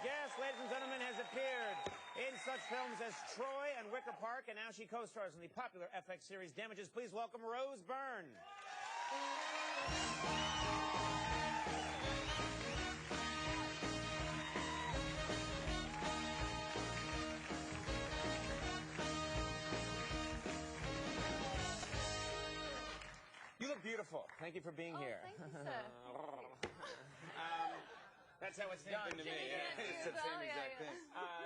guest, ladies and gentlemen, has appeared in such films as Troy and Wicker Park, and now she co-stars in the popular FX series Damages. Please welcome Rose Byrne. You look beautiful. Thank you for being here. Thank you, sir. That's how it's done to me. Yeah. It's the same exact thing.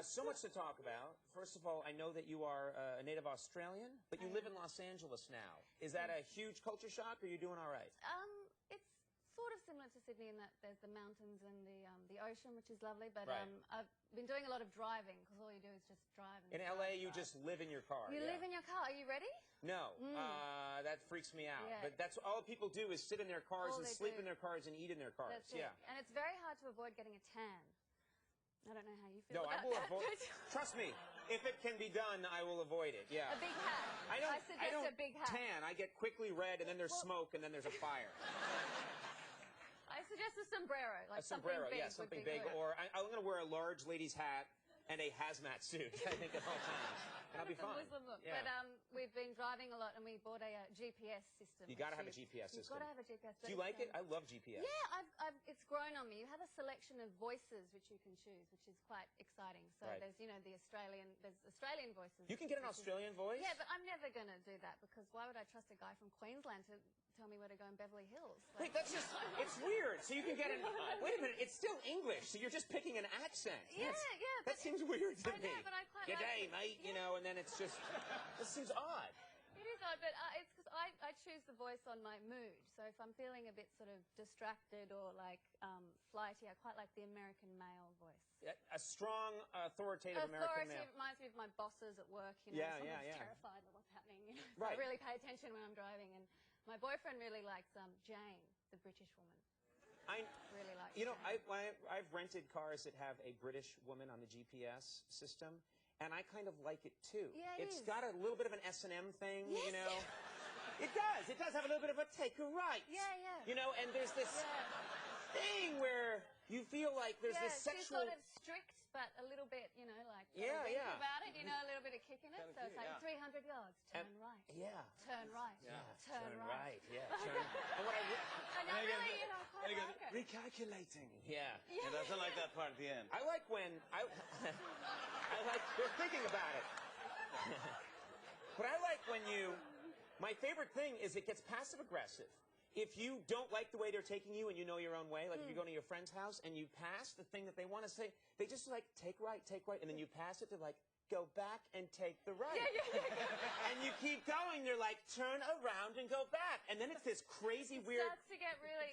So much to talk about. First of all, I know that you are a native Australian, but you live in Los Angeles now. Is that a huge culture shock, or are you doing all right? It's sort of similar to Sydney in that there's the mountains and the ocean, which is lovely. But Right. I've been doing a lot of driving because all you do is just drive. In LA, you just live in your car. You live in your car. Are you ready? No, that freaks me out. Yeah. But that's all people do is sit in their cars All and they sleep do. in their cars and eat in their cars. That's it. Yeah. And it's very hard to avoid getting a tan. I don't know how you feel No, about I will that. avoid. Trust me, if it can be done, I will avoid it. Yeah. A big hat. I suggest a big hat. tan. I get quickly red, and then there's smoke, and then there's a fire. I suggest a sombrero, like A sombrero, something big. yeah, something big. Or I'm going to wear a large lady's hat and a hazmat suit, I think, at all times. And I'll be fine. Muslim look. Yeah. But we've been driving a lot, and we bought a GPS system. You got to have a GPS system. You've got to have a GPS. Do you like it? I love GPS. Yeah, it's grown on me. You have a selection of voices which you can choose, which is quite exciting. So Right. there's, there's Australian voices. You can get an Australian voice? Yeah, but I'm never going to do that because why would I trust a guy from Queensland to tell me where to go in Beverly Hills? Like, Wait, that's just, it's weird. So you can get an, wait a minute, it's still English, so you're just picking an accent. Yeah, That seems weird to me. I know, but I quite G'day, like it. mate, you know, and then it's just, this seems odd. It is odd, but it's because I choose the voice on my mood. So if I'm feeling a bit sort of distracted or like flighty, I quite like the American male voice. A strong, authoritative American male. Reminds me of my bosses at work. Yeah, someone's terrified of what's happening. So Right. I really pay attention when I'm driving. And my boyfriend really likes Jane, the British woman. I really like. You know, I've rented cars that have a British woman on the GPS system, and I kind of like it too. Yeah, It's got a little bit of an S&M thing, you know. It does. It does have a little bit of a take a right. Yeah. You know, and there's this thing where you feel like there's this sexual. She's sort of strict, but a little bit, like wink about it. A little bit of kick in it. So it's like 300 yards, turn right. Yeah. Turn right. Yeah. Turn right. Yeah. Turn. And what And I really, quite like it. Recalculating. Yeah. He doesn't like that part at the end. I like when I like they're thinking about it. But I like when my favorite thing is it gets passive aggressive. If you don't like the way they're taking you and you know your own way, like if you go to your friend's house and you pass the thing that they want to say, they just like take right, and then you pass it, they're like, go back and take the right. And you keep going, they're like, turn around and go back. And then it's this crazy weird... It starts to get really,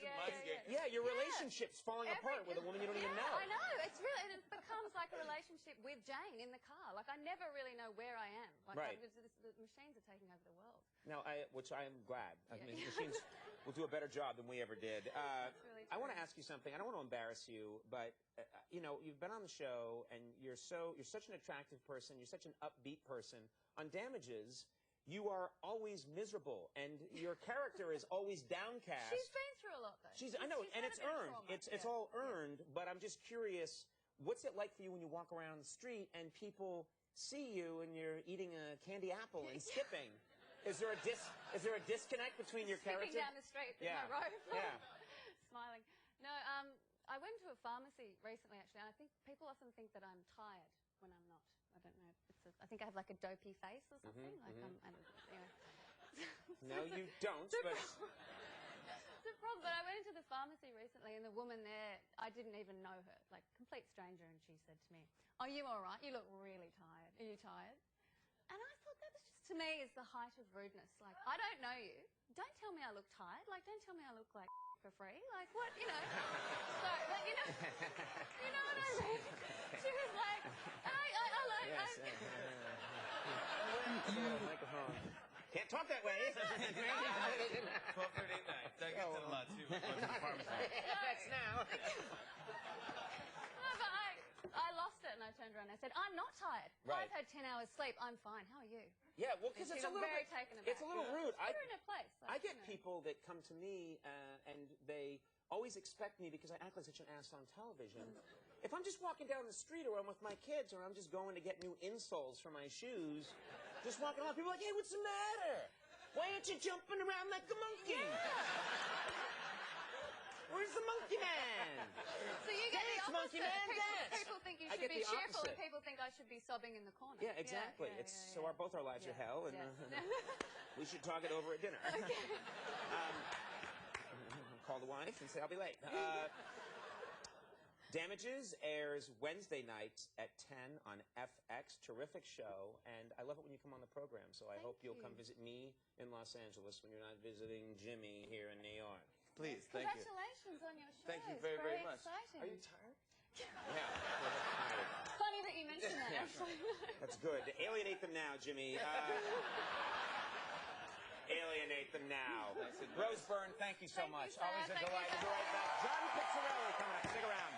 Yeah, your relationship's falling apart with a woman you don't even know. I know, it's really, and it becomes like a relationship with Jane in the ar. Like, I never really know where I am. Like, Right. The machines are taking over the world. Now, which I am glad. I mean, machines will do a better job than we ever did. Really I want to ask you something. I don't want to embarrass you, but you've been on the show, and you're such an attractive person. You're such an upbeat person. On Damages, you are always miserable, and your character is always downcast. She's been through a lot, though. I know, and it's earned. It's all earned. But I'm just curious, what's it like for you when you walk around the street and people see you and you're eating a candy apple and skipping? Is there a disconnect between your character? Skipping down the street with my robe. Yeah. Smiling. No, I went to a pharmacy recently, actually, and I think people often think that I'm tired when I'm not. I don't know. I think I have like a dopey face or something. No, you don't. But it's a problem. But I went into the pharmacy recently, and the woman there, I didn't even know her, like complete stranger, and she said to me, "Are you all right? You look really tired. Are you tired?" And I thought that was just, to me, is the height of rudeness. Like, I don't know you. Don't tell me I look tired. Like, don't tell me I look like for free. Like, what, So, but you know what I mean? She was like, and I like, yes. Microphone. Can't talk that way. 12:30 at night. That gets it a lot too. That's now. I lost it and I turned around and I said, I'm not tired. Right. I've had 10 hours sleep. I'm fine. How are you? Yeah, well, because it's a little very bit, taken aback. it's a little rude. Put her in her place. Like, I get people that come to me and they always expect me, because I act like such an ass on television, If I'm just walking down the street or I'm with my kids or I'm just going to get new insoles for my shoes, just walking along, people are like, hey, what's the matter? Why aren't you jumping around like a monkey? Yeah. Where's the monkey man? So you get Dance, the monkey opposite. man, dance. People think you I should get be the cheerful, opposite. and people think I should be sobbing in the corner. Yeah, exactly. So both our lives are hell, and we should talk it over at dinner. Okay. Call the wife and say I'll be late. Damages airs Wednesday nights at 10 on FX. Terrific show, and I love it when you come on the program. So I hope you'll come visit me in Los Angeles when you're not visiting Jimmy here in New York. Please, thank you. Congratulations on your show. Thank you very, very much. Exciting. Are you tired? Yeah. Funny that you mentioned that, actually. That's good. Alienate them now, Jimmy. Alienate them now. Rose Byrne, thank you so much. Thank you, sir. Always a Thank you, delight. sir. We'll be right back. John Pizzarelli coming up. Stick around.